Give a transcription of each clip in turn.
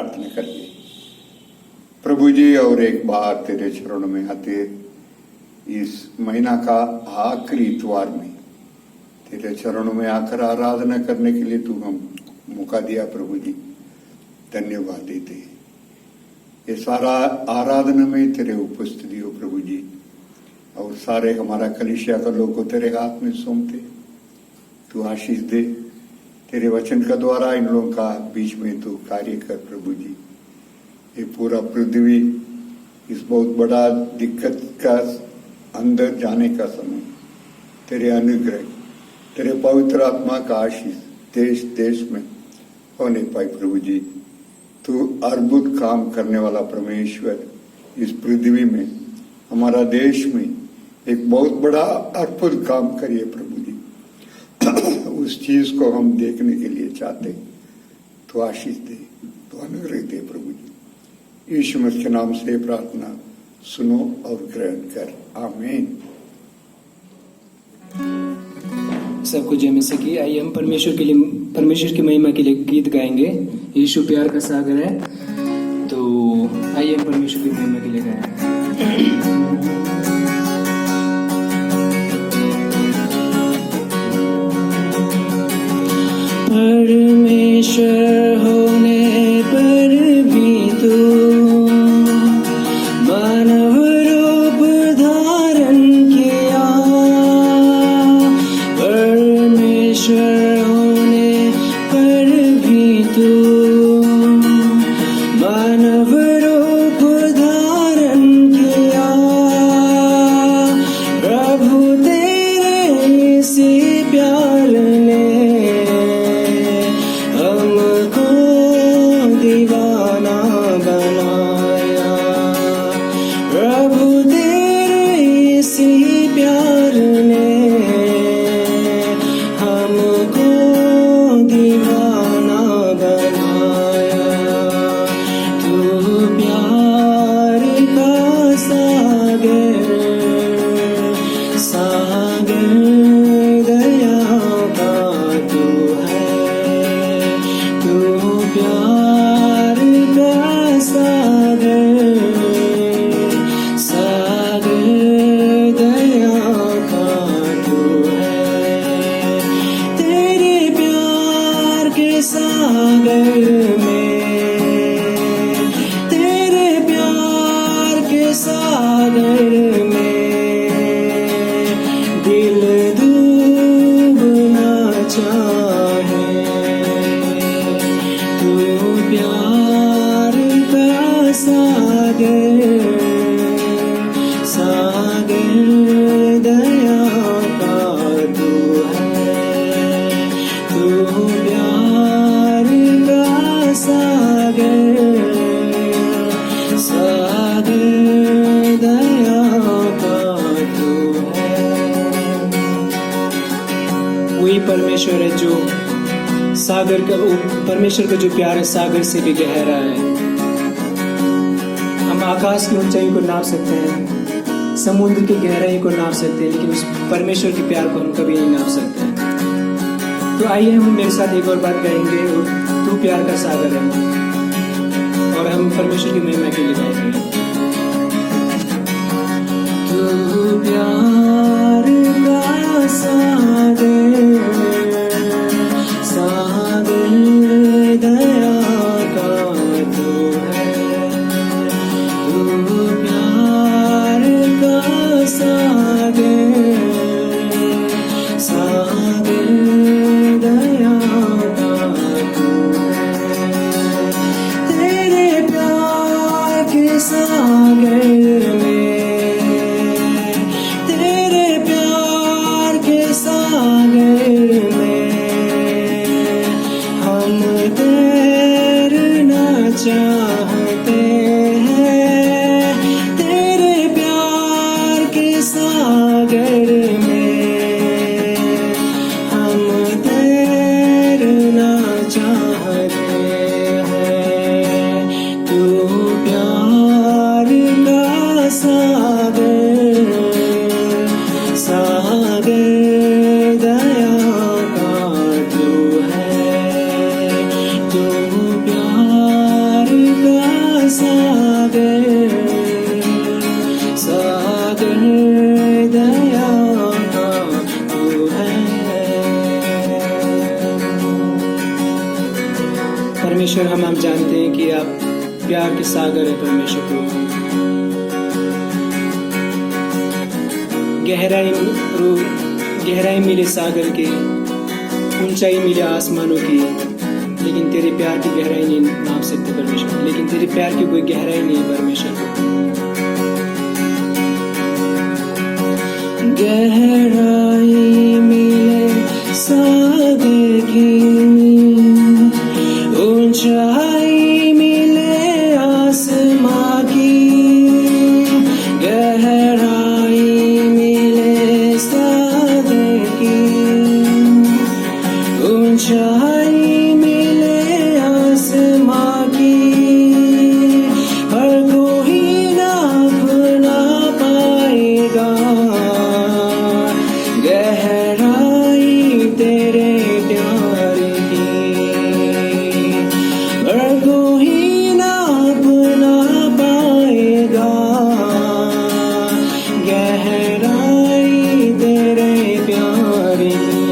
प्रार्थना करिए। प्रभु जी, और एक बार तेरे चरणों में आते इस महीना का आखिरी इतवार में तेरे चरणों में आकर आराधना करने के लिए तू हम मौका दिया। प्रभु जी धन्यवाद देते हैं। ये सारा आराधना में तेरे उपस्थिति हो प्रभु जी, और सारे हमारा कलीसिया का लोग को तेरे हाथ में सौंपते। तू आशीष दे, तेरे वचन का द्वारा इन लोगों का बीच में तू कार्य कर प्रभु जी। ये पूरा पृथ्वी इस बहुत बड़ा दिक्कत का अंदर जाने का समय तेरे अनुग्रह, तेरे पवित्र आत्मा का आशीष देश देश में होने पाए प्रभु जी। तू अद्भुत काम करने वाला परमेश्वर इस पृथ्वी में, हमारा देश में एक बहुत बड़ा अद्भुत काम करिए प्रभु जी। उस चीज को हम देखने के लिए चाहते। तो आशीष दे, तो अनुग्रह दे प्रभु जी। यीशु मसीह के नाम से प्रार्थना सुनो और ग्रहण कर, आमीन। सबको जय मसीह की। आइए हम परमेश्वर की महिमा के लिए गीत गाएंगे। यीशु प्यार का सागर है, तो आइए हम परमेश्वर की महिमा के लिए गाएं। परमेश्वर होने पर भी तू मानव रूप धारण किया। परमेश्वर होने पर भी तू मानव रूप धारण किया। प्रभु तेरे इसी प्यार ने हमको दीवाना बनाया। प्रभु तेरे इसी प्यार ने हमको दीवाना बनाया। तू प्यार का सागर, सागर दया का तू है। तू प्यार का सागर, सागर दया का तू है। तेरे प्यार के सागर में, तेरे प्यार के सागर में दिल डूबना चाहे। तू प्यार का सागर, सागर दया का तू है। तू प्यार का सागर, सागर दया का तू है। वही परमेश्वर है जो सागर का, परमेश्वर का जो प्यार है सागर से भी गहरा है। हम आकाश की ऊंचाई को नाप सकते हैं, समुद्र की गहराई को नाप सकते हैं, लेकिन उस परमेश्वर के प्यार को हम कभी नहीं नाप सकते। तो आइए हम मेरे साथ एक और बात कहेंगे, तू प्यार का सागर है, और हम परमेश्वर की महिमा के लिए गाएंगे। तू प्यार का सागर, सागर दया का तू है। तू प्यार का सागर, सागर दया का तू है। तेरे प्यार के सागर में, तेरे प्यार के सागर में हम तैरना चाहते हैं। तेरे प्यार के सागर में हम तैरना चाहते हैं। तू प्यार का सागर, सागर दया का तू है। तू प्यार जानते हैं कि आप प्यार के सागर है परमेश्वर प्रभु। गहराई मिले सागर की, ऊंचाई मिले आसमानों की, लेकिन तेरे प्यार की गहराई नहीं नाप सकते परमेश्वर। लेकिन तेरे प्यार की कोई गहराई नहीं परमेश्वर। गहराई मिले सागर की, ऊंचाई मिले आसमां की, गहराई मिले सागर की, ऊंचाई मिले आसमां की, हर कोई नाप ना पाएगा गहराई तेरे प्यार की, हर कोई नाप ना पाएगा गहराई तेरे प्यार की।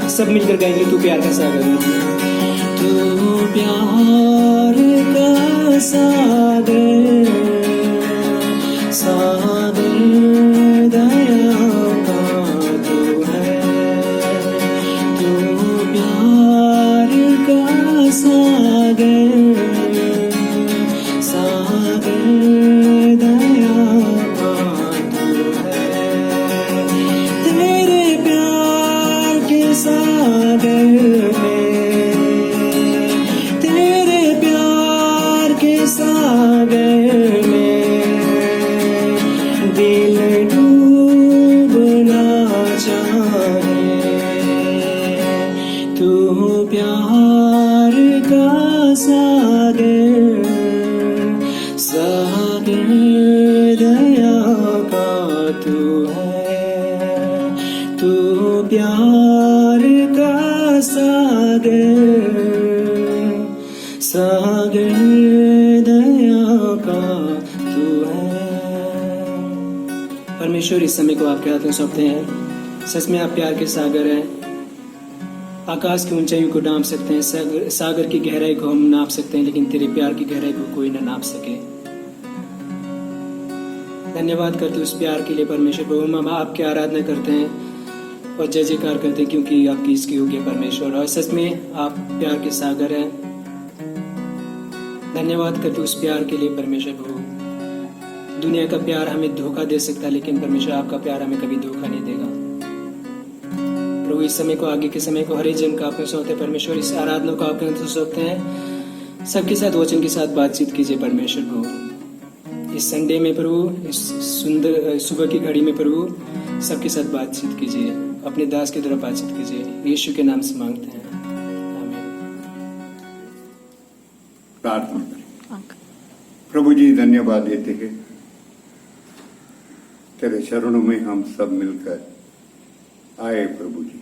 सब मिलकर गाएंगे तू प्यार का सागर है, तू प्यार का सागर, सागर दया का तू है, तू प्यार का सागर, सागर दया का तू है, तेरे प्यार के सागर में, तेरे प्यार के सागर में दिल डूबना चाहे, तू प्यार का सागर, सागर दया का तू है, तू प्यार का सागर, सागर दया का तू है। परमेश्वर इस समय को आपके हाथ में सौंपते हैं। सच में आप प्यार के सागर हैं। आकाश की ऊंचाइयों को नाप सकते हैं, सागर की गहराई को हम नाप सकते हैं, लेकिन तेरे प्यार की गहराई को कोई ना नाप सके। धन्यवाद करते उस प्यार के लिए परमेश्वर प्रभु। हम आपकी आराधना करते हैं और जय जयकार करते हैं, क्योंकि आपकी इसकी योग्य परमेश्वर, और सच में आप प्यार के सागर हैं। धन्यवाद करते उस प्यार के लिए परमेश्वर प्रभु। दुनिया का प्यार हमें धोखा दे सकता है, लेकिन परमेश्वर आपका प्यार हमें कभी धोखा नहीं देगा। प्रभु इस समय को, आगे के समय को हर एक जन का आपने सौंपते हैं परमेश्वर। इस आराधना को आपके अंदर सौंपते हैं। सबके साथ वचन के साथ बातचीत कीजिए परमेश्वर प्रभु। इस संडे में प्रभु, इस सुंदर सुबह की घड़ी में प्रभु सबके साथ बातचीत कीजिए, अपने दास की तरफ बातचीत कीजिए। यीशु के नाम से मांगते हैं, आमीन। प्रार्थना करें। प्रभु जी धन्यवाद देते हैं, तेरे चरणों में हम सब मिलकर आए। प्रभु जी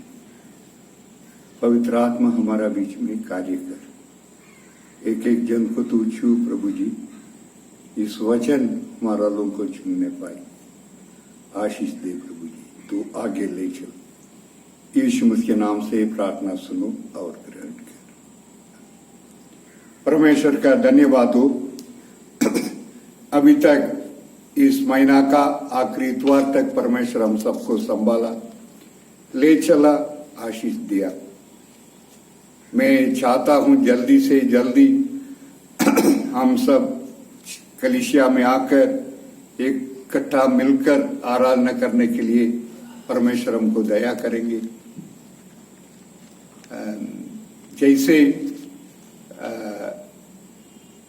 पवित्र आत्मा हमारा बीच में कार्य कर, एक एक जन को तू छू प्रभु जी। इस वचन हमारा लोगों को चुनने पाए, आशीष दे प्रभु जी। तू आगे ले चल। यीशु मसीह के नाम से प्रार्थना सुनो और ग्रहण कर। परमेश्वर का धन्यवाद हो। अभी तक इस महीना का आखिरी इतवार तक परमेश्वर हम सबको संभाला, ले चला, आशीष दिया। मैं चाहता हूं जल्दी से जल्दी हम सब कलीसिया में आकर इकट्ठा मिलकर आराधना करने के लिए परमेश्वर हमको दया करेंगे। जैसे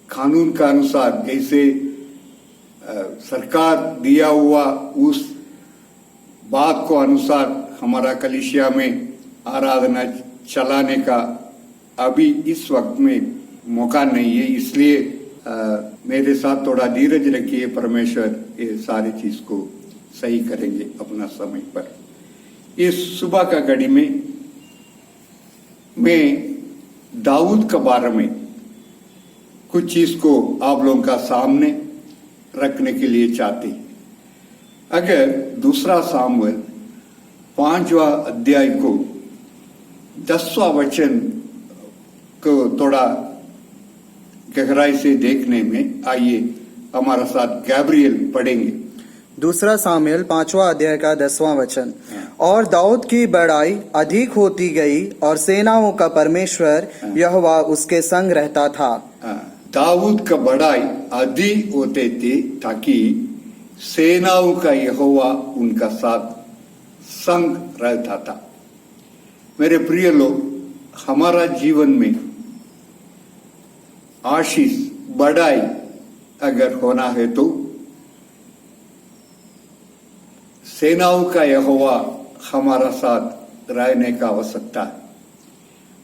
कानून का अनुसार, जैसे सरकार दिया हुआ उस बात को अनुसार हमारा कलीसिया में आराधना चलाने का अभी इस वक्त में मौका नहीं है। इसलिए मेरे साथ थोड़ा धीरज रखिए। परमेश्वर ये सारी चीज को सही करेंगे अपना समय पर। इस सुबह का घड़ी में मैं दाऊद के बारे में कुछ चीज को आप लोगों का सामने रखने के लिए चाहते। अगर दूसरा सामुएल 5वां अध्याय को 10वां वचन को थोड़ा गहराई से देखने में आइए हमारा साथ गैब्रियल पढ़ेंगे। दूसरा सामुएल 5वां अध्याय का 10वां वचन। और दाऊद की बड़ाई अधिक होती गई और सेनाओं का परमेश्वर यहोवा उसके संग रहता था। दाऊद का बड़ाई अधिक होते थे ताकि सेनाओं का यहोवा उनका साथ संग रहता था। मेरे प्रिय लोग, हमारा जीवन में आशीष बड़ाई अगर होना है तो सेनाओं का यहोवा हमारा साथ रहने का आवश्यकता है।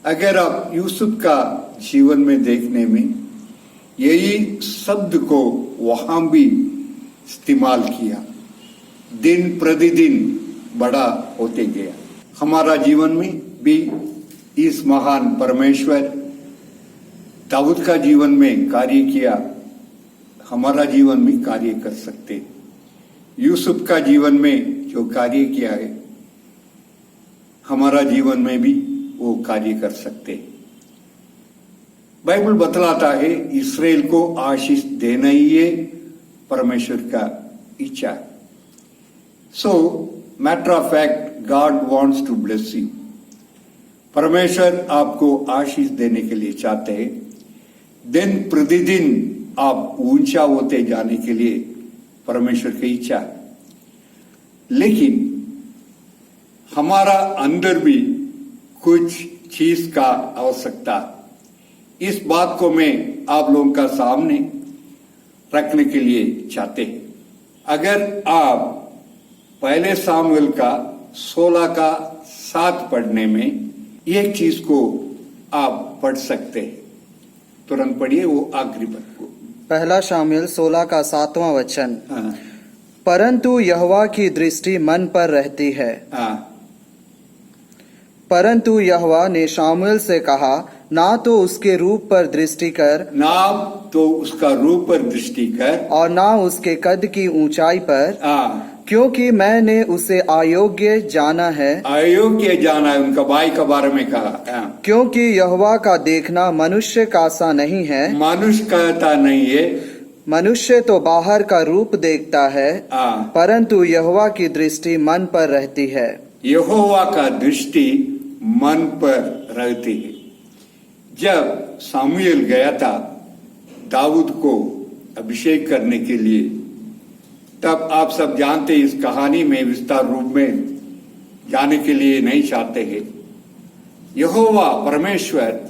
अगर आप यूसुफ का जीवन में देखने में यही शब्द को वहां भी इस्तेमाल किया, दिन प्रतिदिन बड़ा होते गया। हमारा जीवन में भी इस महान परमेश्वर दाऊद का जीवन में कार्य किया, हमारा जीवन में कार्य कर सकते। यूसुफ का जीवन में जो कार्य किया है, हमारा जीवन में भी वो कार्य कर सकते। बाइबल बतलाता है इस्राएल को आशीष देना ही है परमेश्वर का इच्छा। So matter of fact, God wants to bless you. परमेश्वर आपको आशीष देने के लिए चाहते हैं। दिन प्रतिदिन आप ऊंचा होते जाने के लिए परमेश्वर की इच्छा है, लेकिन हमारा अंदर भी कुछ चीज का आवश्यकता। इस बात को मैं आप लोगों का सामने रखने के लिए चाहते हैं। अगर आप पहले सामुएल का 16 का 7 पढ़ने में एक चीज को आप पढ़ सकते हैं। तुरंत पढ़िए वो आखिरी पद को। पहला शामुएल 16 का 7वां वचन। हाँ, परंतु यहोवा की दृष्टि मन पर रहती है। हाँ, परंतु यहोवा ने शामुएल से कहा, ना तो उसके रूप पर दृष्टि कर ना तो उसका रूप पर दृष्टि कर और ना उसके कद की ऊंचाई पर, हाँ, क्योंकि मैंने उसे अयोग्य जाना है। अयोग्य जाना है, उनका भाई के बारे में कहा। हाँ, क्योंकि यहोवा का देखना मनुष्य का सा नहीं है। मनुष्य कहता नहीं है। मनुष्य तो बाहर का रूप देखता है, हाँ, परंतु यहोवा की दृष्टि मन पर रहती है। यहोवा का दृष्टि मन पर रहती है। जब सामुएल गया था दाऊद को अभिषेक करने के लिए, तब आप सब जानते इस कहानी में विस्तार रूप में जाने के लिए नहीं चाहते हैं। यहोवा परमेश्वर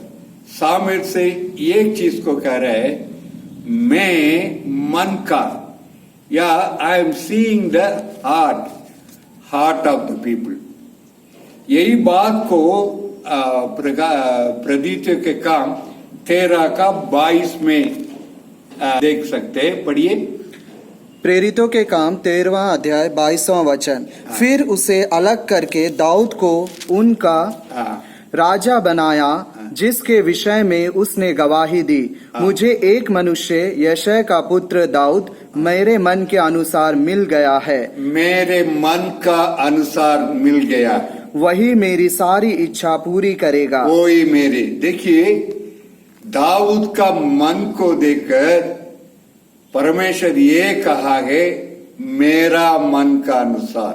सामुएल से एक चीज को कह रहे हैं, मैं मन का, या I am seeing the heart of the people. यही बात को प्रदित्य के काम 13 का 22 में देख सकते हैं। पढ़िए। प्रेरितों के काम 13वां अध्याय 22वां वचन। फिर उसे अलग करके दाऊद को उनका राजा बनाया, जिसके विषय में उसने गवाही दी, मुझे एक मनुष्य यशय का पुत्र दाऊद मेरे मन के अनुसार मिल गया है। मेरे मन का अनुसार मिल गया, वही मेरी सारी इच्छा पूरी करेगा। वही मेरे। देखिए, दाऊद का मन को देखकर परमेश्वर ये कहा है, मेरा मन का अनुसार।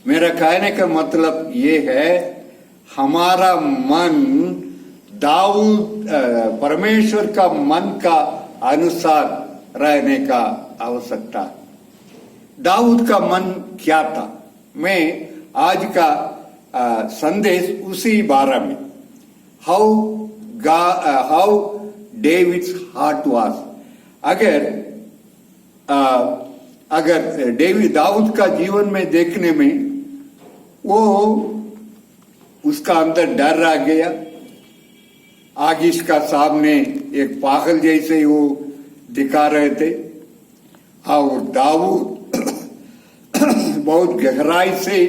मेरा कहने का मतलब ये है, हमारा मन दाऊद परमेश्वर का मन का अनुसार रहने का आवश्यकता। दाऊद का मन क्या था? मैं आज का संदेश उसी बारे में, हाउ डेविड्स हार्ट वाज। अगर दाऊद का जीवन में देखने में वो उसका अंदर डर आ गया। आगिश का सामने एक पागल जैसे वो दिखा रहे थे, और दाऊद बहुत गहराई से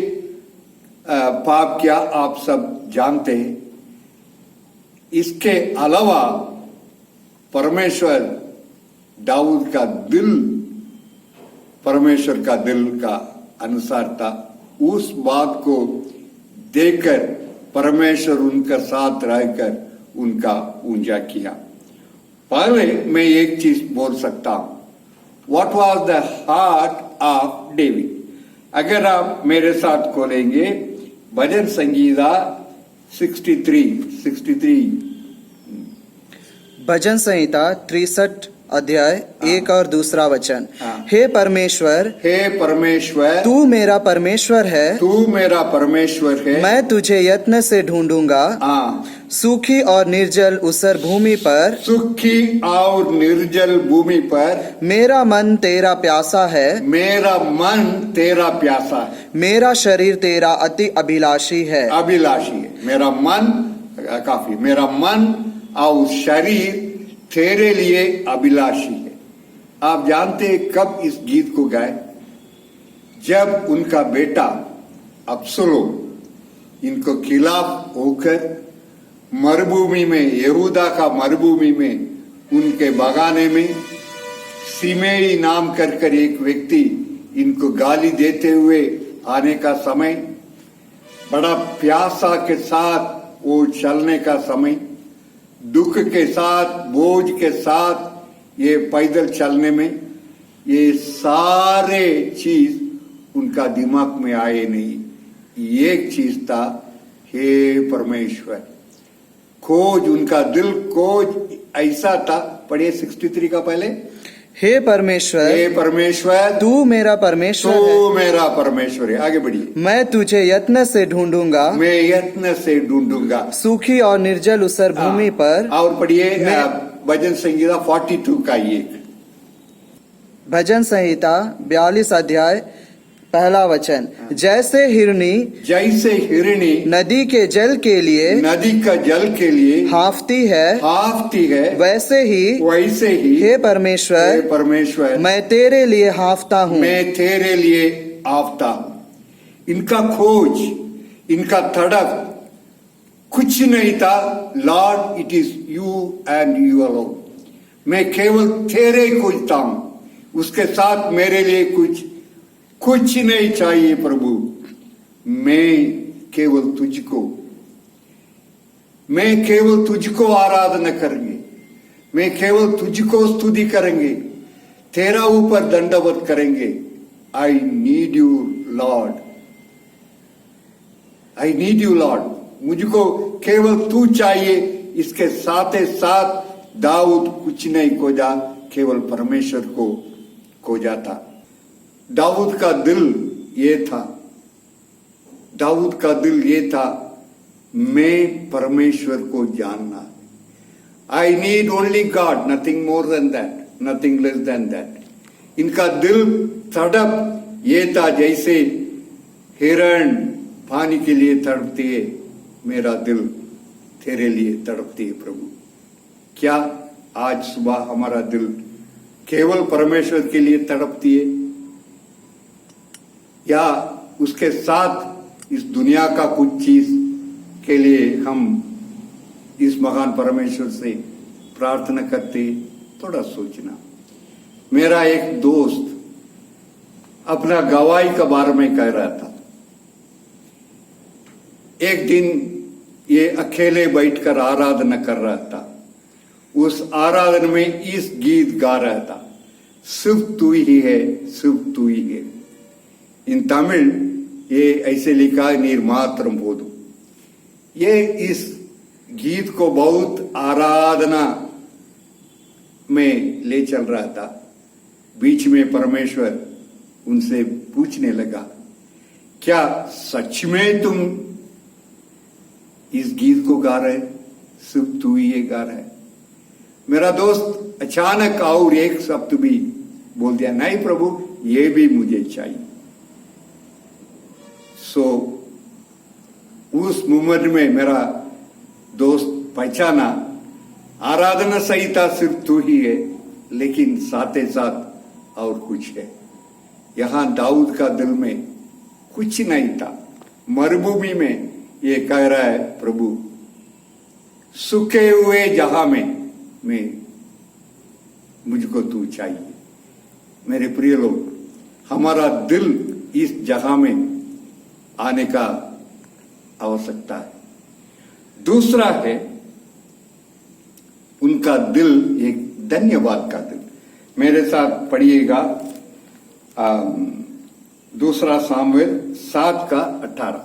पाप किया, आप सब जानते हैं। इसके अलावा परमेश्वर दाऊद का दिल परमेश्वर का दिल का अनुसार था। उस बात को देखकर परमेश्वर उनका साथ रहकर उनका ऊंचा किया। पहले मैं एक चीज बोल सकता हूं, what was the heart of David. अगर आप मेरे साथ खोलेंगे भजन संगीता 63 भजन संहिता 63 अध्याय 1 और दूसरा वचन। हाँ। हे परमेश्वर, हे परमेश्वर, तू मेरा परमेश्वर है, तू मेरा परमेश्वर है। मैं तुझे यत्न से ढूंढूंगा। हाँ, सूखी और निर्जल उसर भूमि पर सुखी और निर्जल भूमि पर मेरा मन तेरा प्यासा है, मेरा मन तेरा प्यासा है, मेरा शरीर तेरा अति अभिलाषी है। अभिलाषी है। मेरा मन काफी, मेरा मन और शरीर तेरे लिए अभिलाषी है। आप जानते हैं कब इस गीत को गाए? जब उनका बेटा अब्सलोम इनको खिलाफ होकर मरुभूमि में, यहूदा का मरुभूमि में, उनके बगाने में सिमेई नाम कर एक व्यक्ति इनको गाली देते हुए आने का समय, बड़ा प्यासा के साथ वो चलने का समय, दुख के साथ, बोझ के साथ ये पैदल चलने में, ये सारे चीज उनका दिमाग में आए नहीं। एक चीज था, हे परमेश्वर। खोज, उनका दिल खोज ऐसा था। पढ़िए 63 का पहले। हे परमेश्वर, हे परमेश्वर, तू मेरा परमेश्वर है, तू मेरा परमेश्वर है। आगे बढ़िए। मैं तुझे यत्न से ढूंढूंगा, मैं यत्न से ढूंढूंगा। सूखी और निर्जल उसर भूमि पर। और पढ़िए भजन संगीता 42 का ये भजन संहिता 42 अध्याय पहला वचन। जैसे हिरनी नदी के जल के लिए, नदी का जल के लिए हाफती है, वैसे ही हे परमेश्वर, परमेश्वर, मैं तेरे लिए हाफता हूँ। मैं तेरे लिए हाफता हूँ। इनका खोज, इनका तड़प कुछ नहीं था। Lord, it is you and you alone. मैं केवल तेरे खोजता हूँ, उसके साथ मेरे लिए कुछ नहीं चाहिए प्रभु। मैं केवल तुझको आराधना करेंगे, मैं केवल तुझको स्तुति करेंगे, तेरा ऊपर दंडवत करेंगे। I need you Lord, I need you Lord. मुझको केवल तू चाहिए। इसके साथ ही साथ दाऊद कुछ नहीं खोजा, केवल परमेश्वर को खोजा था। दाऊद का दिल ये था, दाऊद का दिल ये था, मैं परमेश्वर को जानना। I need only God, nothing more than that, nothing less than that. इनका दिल तड़प ये था जैसे हिरण पानी के लिए तड़पती है, मेरा दिल तेरे लिए तड़पती है प्रभु। क्या आज सुबह हमारा दिल केवल परमेश्वर के लिए तड़पती है, या उसके साथ इस दुनिया का कुछ चीज के लिए हम इस महान परमेश्वर से प्रार्थना करते? थोड़ा सोचना। मेरा एक दोस्त अपना गवाही के बारे में कह रहा था। एक दिन ये अकेले बैठकर आराधना कर रहा था। उस आराधना में इस गीत गा रहा था, सिर्फ तू ही है, सिर्फ तू ही है। इन तमिल ये ऐसे लिखा है, निर्मात्रम बोधु। ये इस गीत को बहुत आराधना में ले चल रहा था। बीच में परमेश्वर उनसे पूछने लगा, क्या सच में तुम इस गीत को गा रहे? सिर्फ तू ही ये गा रहा है? मेरा दोस्त अचानक और एक शब्द भी बोल दिया, नहीं प्रभु, ये भी मुझे चाहिए। सो उस मोमेंट में मेरा दोस्त पहचाना, आराधना संहिता सिर्फ तू ही है, लेकिन साथ ही साथ और कुछ है। यहां दाऊद का दिल में कुछ नहीं था। मरुभूमि में ये कह रहा है, प्रभु सूखे हुए जहां में मुझको तू चाहिए। मेरे प्रिय लोग, हमारा दिल इस जगह में आने का आवश्यकता है। दूसरा है उनका दिल एक धन्यवाद का दिल। मेरे साथ पढ़िएगा दूसरा सामुएल 7:18।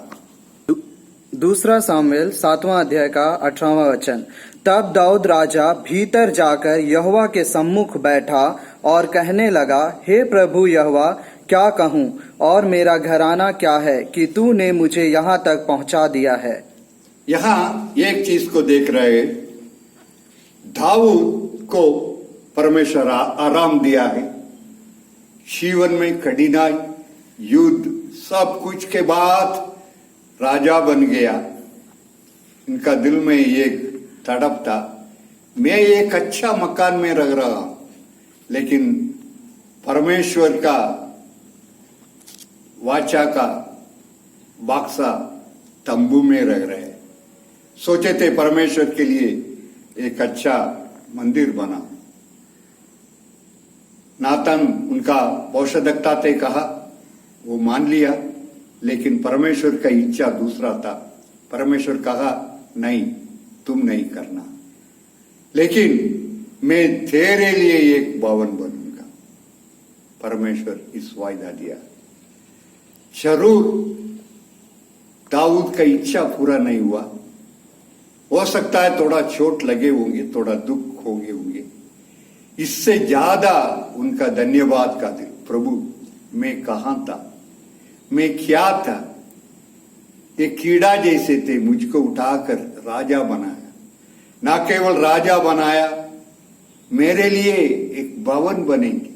दूसरा सामुएल 7वां अध्याय का 18वां वचन। तब दाऊद राजा भीतर जाकर यहोवा के सम्मुख बैठा और कहने लगा, हे प्रभु यहोवा, क्या कहूँ और मेरा घराना क्या है कि तूने मुझे यहाँ तक पहुँचा दिया है। यहाँ एक चीज को देख रहे, दाऊद को परमेश्वर आराम दिया है। जीवन में कठिनाई, युद्ध, सब कुछ के बाद राजा बन गया। इनका दिल में एक तड़प था, मैं एक अच्छा मकान में रह रहा हूं, लेकिन परमेश्वर का वाचा का बक्सा तंबू में रह रहे। सोचे थे परमेश्वर के लिए एक अच्छा मंदिर बना। नातन उनका पोषकता थे, कहा, वो मान लिया, लेकिन परमेश्वर का इच्छा दूसरा था। परमेश्वर कहा, नहीं, तुम नहीं करना, लेकिन मैं तेरे लिए एक भवन बनूंगा। परमेश्वर इस वायदा दिया। जरूर दाऊद का इच्छा पूरा नहीं हुआ, हो सकता है थोड़ा चोट लगे होंगे, थोड़ा दुख होंगे। इससे ज्यादा उनका धन्यवाद का दिल, प्रभु मैं कहां था, मैं क्या था, ये कीड़ा जैसे थे, मुझको उठाकर राजा बनाया। ना केवल राजा बनाया, मेरे लिए एक भवन बनेंगे।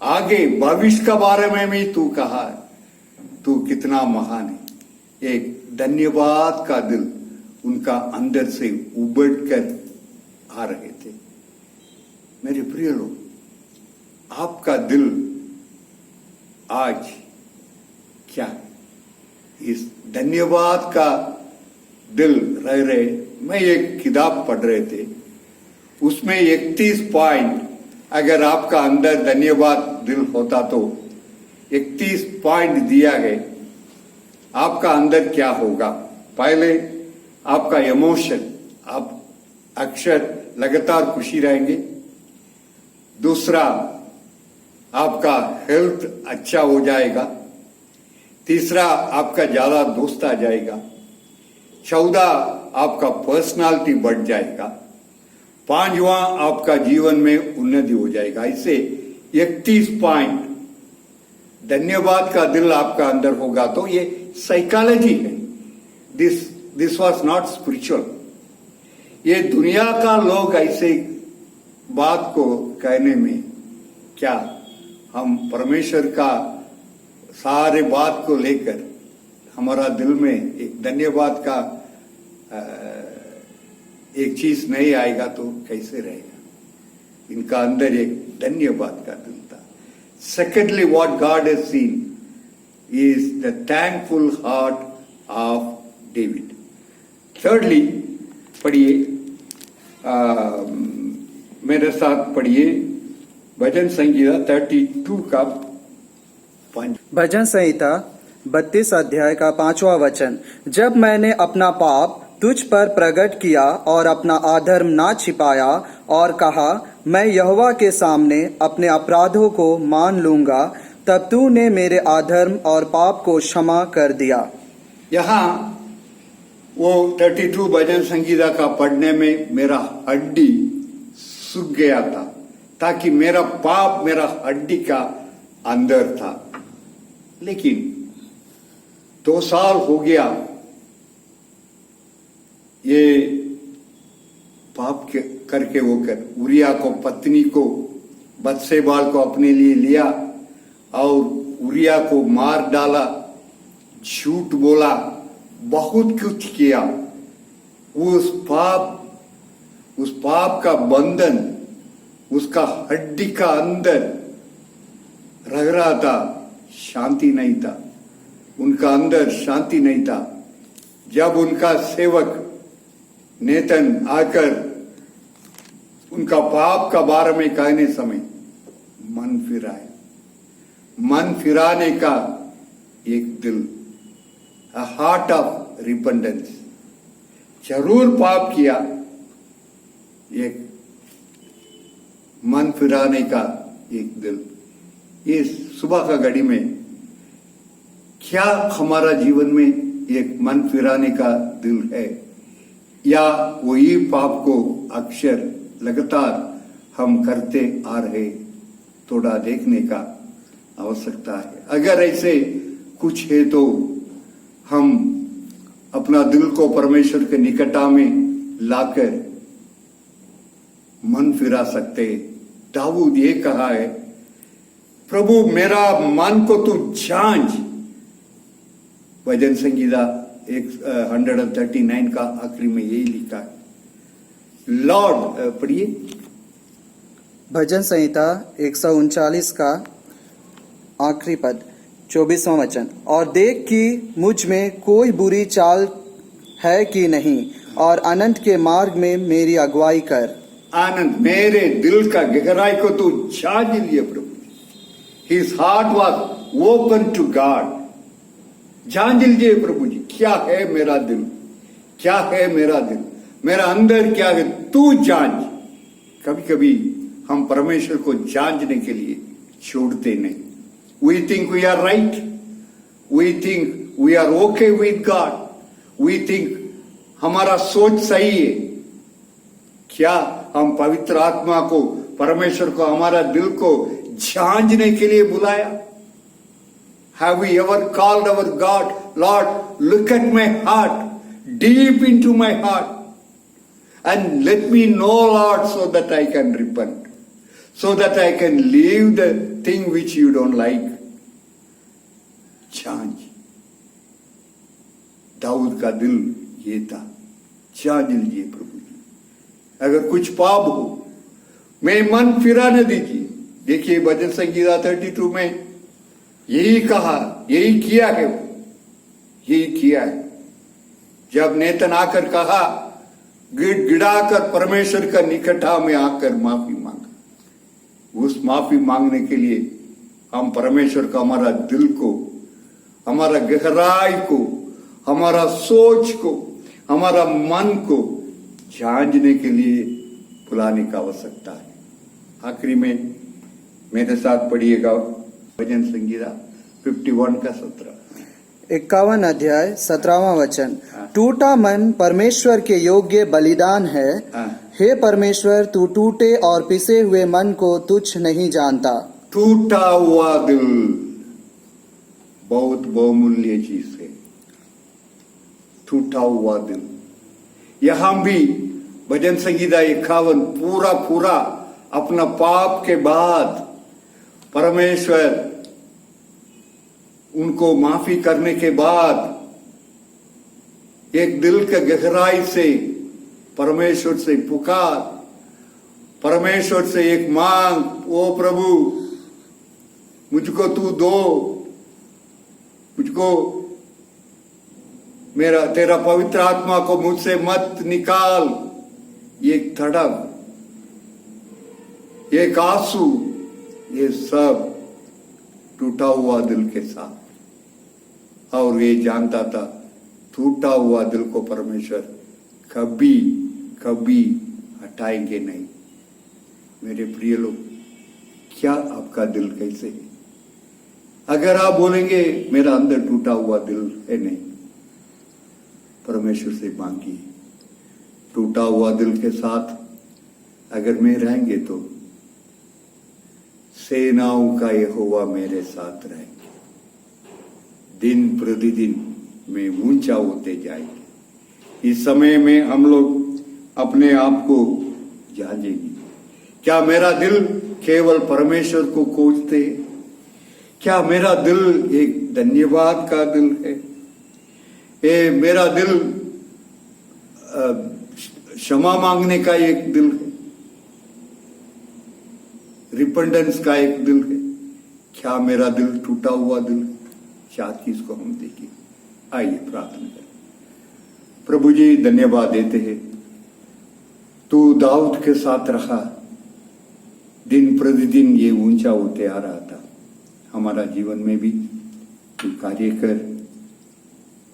आगे भविष्य के बारे में भी तू कहा है, तू कितना महान है। एक धन्यवाद का दिल उनका अंदर से उबड़ कर आ रहे थे। मेरे प्रिय लोग, आपका दिल आज क्या है? इस धन्यवाद का दिल रह रहे। मैं एक किताब पढ़ रहे थे, उसमें 31 पॉइंट, अगर आपका अंदर धन्यवाद दिल होता तो 31 पॉइंट दिया गया, आपका अंदर क्या होगा। पहले आपका इमोशन, आप अक्सर लगातार खुशी रहेंगे। दूसरा, आपका हेल्थ अच्छा हो जाएगा। तीसरा, आपका ज्यादा दोस्त आ जाएगा। 14, आपका पर्सनालिटी बढ़ जाएगा। 5वां, आपका जीवन में उन्नति हो जाएगा। ऐसे 31 पॉइंट धन्यवाद का दिल आपका अंदर होगा तो ये साइकोलॉजी है। This was not spiritual. ये दुनिया का लोग ऐसे बात को कहने में क्या, हम परमेश्वर का सारे बात को लेकर हमारा दिल में एक धन्यवाद का एक चीज नहीं आएगा तो कैसे रहेगा। इनका अंदर एक धन्यवाद का दिल था। Secondly, what God has seen is the thankful heart of David. Thirdly, पढ़िए, मेरे साथ पढ़िए भजन संहिता 32 का 5। भजन संहिता 32 अध्याय का 5वां वचन। जब मैंने अपना पाप तुझ पर प्रकट किया और अपना अधर्म ना छिपाया और कहा, मैं यहोवा के सामने अपने अपराधों को मान लूंगा, तब तूने मेरे अधर्म और पाप को क्षमा कर दिया। यहाँ वो 32 भजन संगीता का पढ़ने में मेरा हड्डी सूख गया था, ताकि मेरा पाप मेरा हड्डी का अंदर था। लेकिन 2 साल हो गया ये पाप करके होकर उरिया को, पत्नी को, बत्सेबाल को अपने लिए लिया और उरिया को मार डाला, झूठ बोला, बहुत कुछ किया। उस पाप का बंधन उसका हड्डी का अंदर रह रहा था, शांति नहीं था। उनका अंदर शांति नहीं था। जब उनका सेवक नेतन आकर उनका पाप का बारे में कहने समय मन फिराने का एक दिल, a heart of repentance। जरूर पाप किया, एक मन फिराने का एक दिल। ये सुबह का घड़ी में क्या हमारा जीवन में एक मन फिराने का दिल है, या वही पाप को अक्षर लगातार हम करते आ रहे, थोड़ा देखने का आवश्यकता है। अगर ऐसे कुछ है तो हम अपना दिल को परमेश्वर के निकटा में लाकर मन फिरा सकते। दाऊद ये कहा है, प्रभु मेरा मन को तू जांच। भजन संगीता 139 का आखिरी में यही लिखा है। लॉर्ड, पढ़िए। भजन संहिता 139 का आखिरी पद 24वां वचन। और देख कि मुझ में कोई बुरी चाल है कि नहीं, और अनंत के मार्ग में मेरी अगुवाई कर। आनंद, मेरे दिल का गहराई को तू जांच लिए प्रभु। His heart was open to God. जांच लीजिए प्रभु जी, क्या है मेरा दिल, क्या है मेरा दिल, मेरा अंदर क्या है, तू जांच। कभी कभी हम परमेश्वर को जांचने के लिए छोड़ते नहीं। We think we are right. We think we are okay with God. We think हमारा सोच सही है। क्या हम पवित्र आत्मा को, परमेश्वर को, हमारा दिल को जांचने के लिए बुलाया? Have we ever called our God, Lord, look at my heart, deep into my heart, and let me know, Lord, so that I can repent, so that I can leave the thing which you don't like. जांच। दाऊद का दिल ये था, जांच लीजिए प्रभु जी, अगर कुछ पाप हो मैं मन फिराने दीजिए। देखिए भजन संगीता 32 में यही कहा, यही किया है, वो यही किया है। जब नेतन आकर कहा, गिड़गिड़ाकर परमेश्वर का निकटा में आकर माफी मांगा, उस माफी मांगने के लिए हम परमेश्वर का, हमारा दिल को, हमारा गहराई को, हमारा सोच को, हमारा मन को जांचने के लिए बुलाने का आवश्यकता है। आखिरी में मेरे साथ पढ़िएगा भजन संगीता 51 का 17। 51 अध्याय 17वां वचन। टूटा मन परमेश्वर के योग्य बलिदान है। हे परमेश्वर, तू टूटे और पिसे हुए मन को तुच्छ नहीं जानता। टूटा हुआ दिल बहुत बहुमूल्य चीज है। टूटा हुआ दिल। यहां भी भजन संगीता 51 पूरा अपना पाप के बाद परमेश्वर उनको माफी करने के बाद एक दिल के गहराई से परमेश्वर से पुकार, परमेश्वर से एक मांग, ओ प्रभु मुझको तू दो, मुझको मेरा, तेरा पवित्र आत्मा को मुझसे मत निकाल। एक तड़प, एक आंसू, ये सब टूटा हुआ दिल के साथ। और ये जानता था टूटा हुआ दिल को परमेश्वर कभी कभी हटाएंगे नहीं। मेरे प्रिय लोग, क्या आपका दिल कैसे है? अगर आप बोलेंगे मेरा अंदर टूटा हुआ दिल है, नहीं, परमेश्वर से मांगिए। टूटा हुआ दिल के साथ अगर मैं रहेंगे तो सेनाओं का यहोवा मेरे साथ रहेंगे। दिन प्रतिदिन में ऊंचा होते जाएंगे। इस समय में हम लोग अपने आप को जांचेंगे। क्या मेरा दिल केवल परमेश्वर को खोजते है? क्या मेरा दिल एक धन्यवाद का दिल है? मेरा दिल क्षमा मांगने का एक दिल है, रिपेंटेंस का एक दिल है? क्या मेरा दिल टूटा हुआ दिल है? चार चीज को हम देखिए। आइए प्रार्थना करें। प्रभु जी, धन्यवाद देते हैं, तू दाऊद के साथ रहा, दिन प्रतिदिन ये ऊंचा होते आ रहा था। हमारा जीवन में भी तू कार्य कर,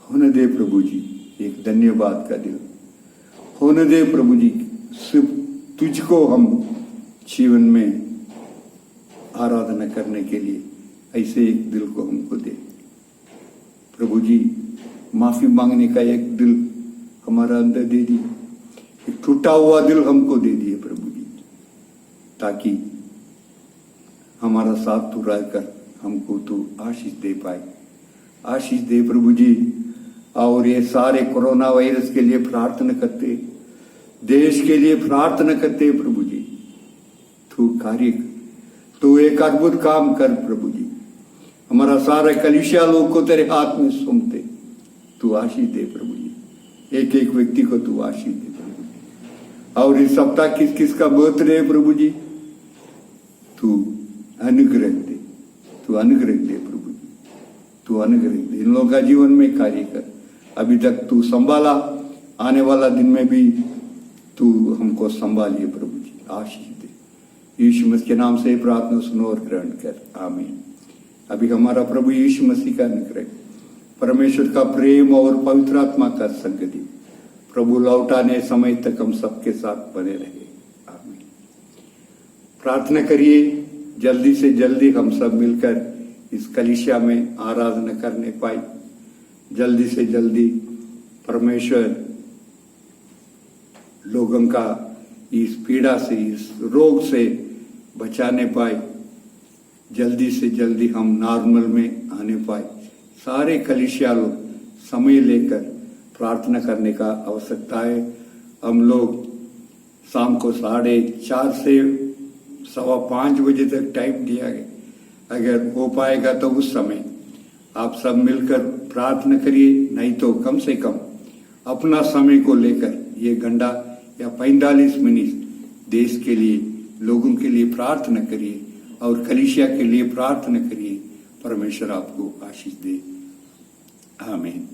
होने दे प्रभु जी एक धन्यवाद का दिल, होने दे प्रभु जी। सिर्फ तुझको हम जीवन में आराधना करने के लिए ऐसे एक दिल को हमको दे। प्रभु जी, माफी मांगने का एक दिल हमारा अंदर दे दिए, एक टूटा हुआ दिल हमको दे दिए प्रभु जी, ताकि हमारा साथ तू रहकर हमको तू आशीष दे पाए। आशीष दे प्रभु जी। और ये सारे कोरोना वायरस के लिए प्रार्थना करते, देश के लिए प्रार्थना करते प्रभु जी, तू कार्य कर, तू एक अद्भुत काम कर प्रभु जी। हमारा सारे कलीसिया लोग को तेरे हाथ में सौंपते, तू आशीष दे प्रभु जी। एक एक व्यक्ति को तू आशीष दे प्रभु जी। और इस सप्ताह किस किस का बर्थडे है प्रभु जी, तू अनुग्रह दे, तू अनुग्रह दे प्रभु जी, तू अनुग्रह दे। इन लोगों का जीवन में कार्य कर। अभी तक तू संभाला, आने वाला दिन में भी तू हमको संभालिए प्रभु जी, आशीष दे। यीशु मसीह के नाम से प्रार्थना सुनो और ग्रहण कर, आमीन। अभी हमारा प्रभु यीशु मसीह का अनुग्रह, परमेश्वर का प्रेम और पवित्र आत्मा का संगति प्रभु लौटाने समय तक हम सबके साथ बने रहे, आमीन। प्रार्थना करिए जल्दी से जल्दी हम सब मिलकर इस कलीसिया में आराधना करने पाए, जल्दी से जल्दी परमेश्वर लोगों का इस पीड़ा से, इस रोग से बचाने पाए, जल्दी से जल्दी हम नॉर्मल में आने पाए। सारे कलीसिया लोग समय लेकर प्रार्थना करने का आवश्यकता है। हम लोग शाम को 4:30 से 5:15 बजे तक टाइम दिया गया, अगर हो पाएगा तो उस समय आप सब मिलकर प्रार्थना करिए, नहीं तो कम से कम अपना समय को लेकर ये घंटा या 45 मिनट देश के लिए, लोगों के लिए प्रार्थना करिए और कलीसिया के लिए प्रार्थना करिए। परमेश्वर आपको आशीष दे, आमीन।